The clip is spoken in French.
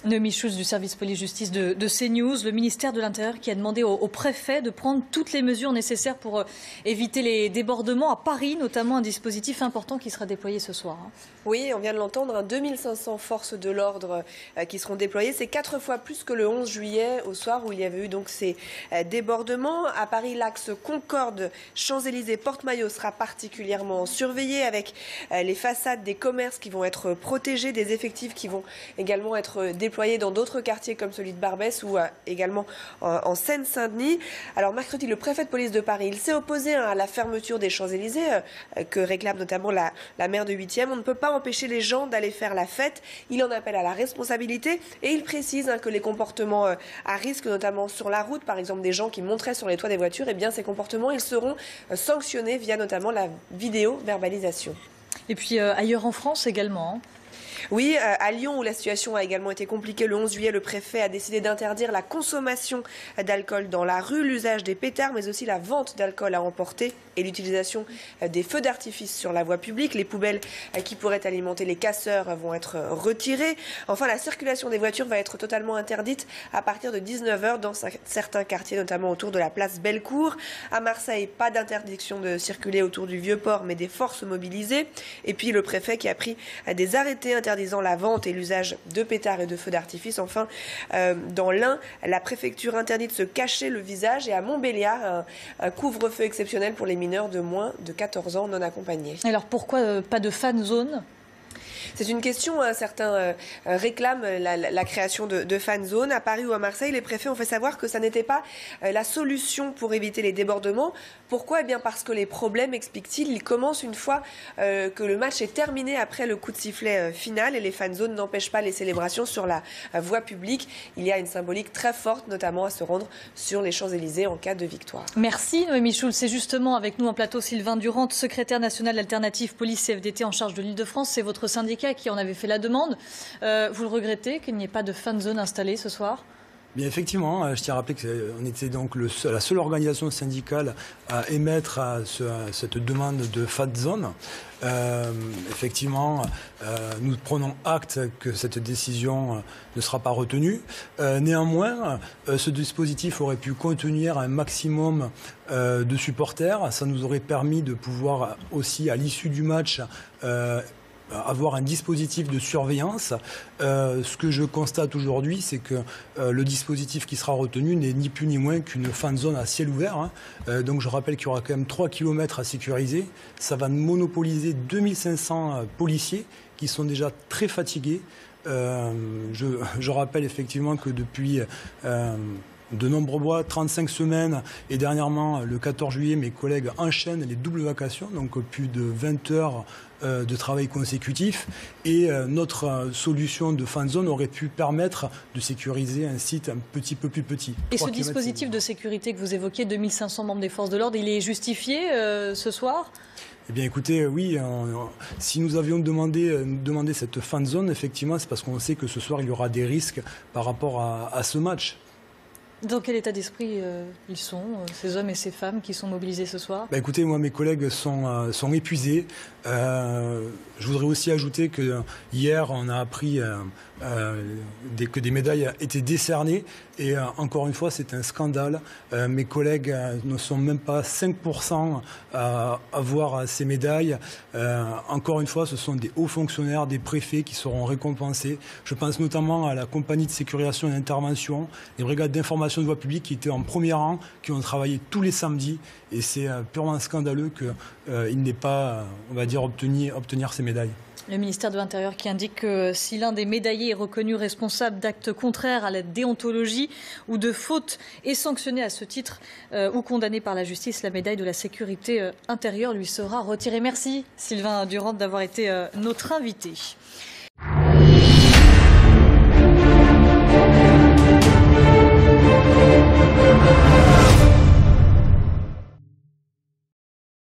Noémie Schulz du service police-justice de CNews, le ministère de l'Intérieur qui a demandé au préfet de prendre toutes les mesures nécessaires pour éviter les débordements. À Paris, notamment, un dispositif important qui sera déployé ce soir. Oui, on vient de l'entendre, 2500 forces de l'ordre qui seront déployées. C'est 4 fois plus que le 11 juillet, au soir où il y avait eu donc ces débordements. À Paris, l'axe Concorde, Champs-Élysées, Porte-Maillot sera particulièrement surveillé, avec les façades des commerces qui vont être protégées, des effectifs qui vont également être déployés dans d'autres quartiers comme celui de Barbès ou également en Seine-Saint-Denis. Alors mercredi, le préfet de police de Paris, il s'est opposé à la fermeture des Champs-Élysées que réclame notamment la maire de 8e. On ne peut pas empêcher les gens d'aller faire la fête. Il en appelle à la responsabilité et il précise que les comportements à risque, notamment sur la route, par exemple des gens qui monteraient sur les toits des voitures, eh bien ces comportements, ils seront sanctionnés via notamment la vidéo-verbalisation. Et puis ailleurs en France également. Oui, à Lyon, où la situation a également été compliquée, le 11 juillet, le préfet a décidé d'interdire la consommation d'alcool dans la rue, l'usage des pétards, mais aussi la vente d'alcool à emporter et l'utilisation des feux d'artifice sur la voie publique. Les poubelles qui pourraient alimenter les casseurs vont être retirées. Enfin, la circulation des voitures va être totalement interdite à partir de 19 h dans certains quartiers, notamment autour de la place Bellecour. À Marseille, pas d'interdiction de circuler autour du Vieux-Port, mais des forces mobilisées. Et puis le préfet qui a pris des arrêtés interdisant la vente et l'usage de pétards et de feux d'artifice. Enfin, dans l'Ain, la préfecture interdit de se cacher le visage. Et à Montbéliard, un couvre-feu exceptionnel pour les mineurs de moins de 14 ans non accompagnés. Alors pourquoi pas de fan zone ? C'est une question, certains réclament la création de fan zones. À Paris ou à Marseille, les préfets ont fait savoir que ça n'était pas la solution pour éviter les débordements. Pourquoi ? Eh bien parce que les problèmes, explique-t-il, ils commencent une fois que le match est terminé après le coup de sifflet final, et les fan zones n'empêchent pas les célébrations sur la voie publique. Il y a une symbolique très forte, notamment à se rendre sur les Champs-Élysées en cas de victoire. Merci Noémie Schulz. C'est justement avec nous en plateau Sylvain Durand, secrétaire national d'Alternative Police CFDT en charge de l'Île-de-France. C'est votre syndicat qui en avait fait la demande. Vous le regrettez qu'il n'y ait pas de fan zone installée ce soir ? Bien effectivement, je tiens à rappeler qu'on était donc la seule organisation syndicale à émettre cette demande de fan zone. Effectivement, nous prenons acte que cette décision ne sera pas retenue. Néanmoins, ce dispositif aurait pu contenir un maximum de supporters. Ça nous aurait permis de pouvoir aussi, à l'issue du match, avoir un dispositif de surveillance. Ce que je constate aujourd'hui, c'est que le dispositif qui sera retenu n'est ni plus ni moins qu'une fan zone à ciel ouvert. Donc je rappelle qu'il y aura quand même 3 km à sécuriser. Ça va monopoliser 2500 policiers qui sont déjà très fatigués. Je rappelle effectivement que depuis de nombreux mois, 35 semaines, et dernièrement, le 14 juillet, mes collègues enchaînent les doubles vacations, donc plus de 20 heures de travail consécutif. Et notre solution de fan zone aurait pu permettre de sécuriser un site un petit peu plus petit. Et ce dispositif de sécurité que vous évoquez, 2500 membres des forces de l'ordre, il est justifié ce soir ? Eh bien écoutez, oui, si nous avions demandé cette fan zone, effectivement, c'est parce qu'on sait que ce soir, il y aura des risques par rapport à ce match. Dans quel état d'esprit ils sont, ces hommes et ces femmes qui sont mobilisés ce soir ? Écoutez, moi, mes collègues sont épuisés. Je voudrais aussi ajouter que hier, on a appris que des médailles étaient décernées. Et encore une fois, c'est un scandale. Mes collègues ne sont même pas 5% à avoir ces médailles. Encore une fois, ce sont des hauts fonctionnaires, des préfets qui seront récompensés. Je pense notamment à la compagnie de sécurisation et d'intervention, les brigades d'information de voie publique qui étaient en premier rang, qui ont travaillé tous les samedis. Et c'est purement scandaleux qu'ils n'aient pas, on va dire, obtenir ces médailles. Le ministère de l'Intérieur qui indique que si l'un des médaillés est reconnu responsable d'actes contraires à la déontologie ou de fautes est sanctionné à ce titre ou condamné par la justice, la médaille de la sécurité intérieure lui sera retirée. Merci Sylvain Durand d'avoir été notre invité.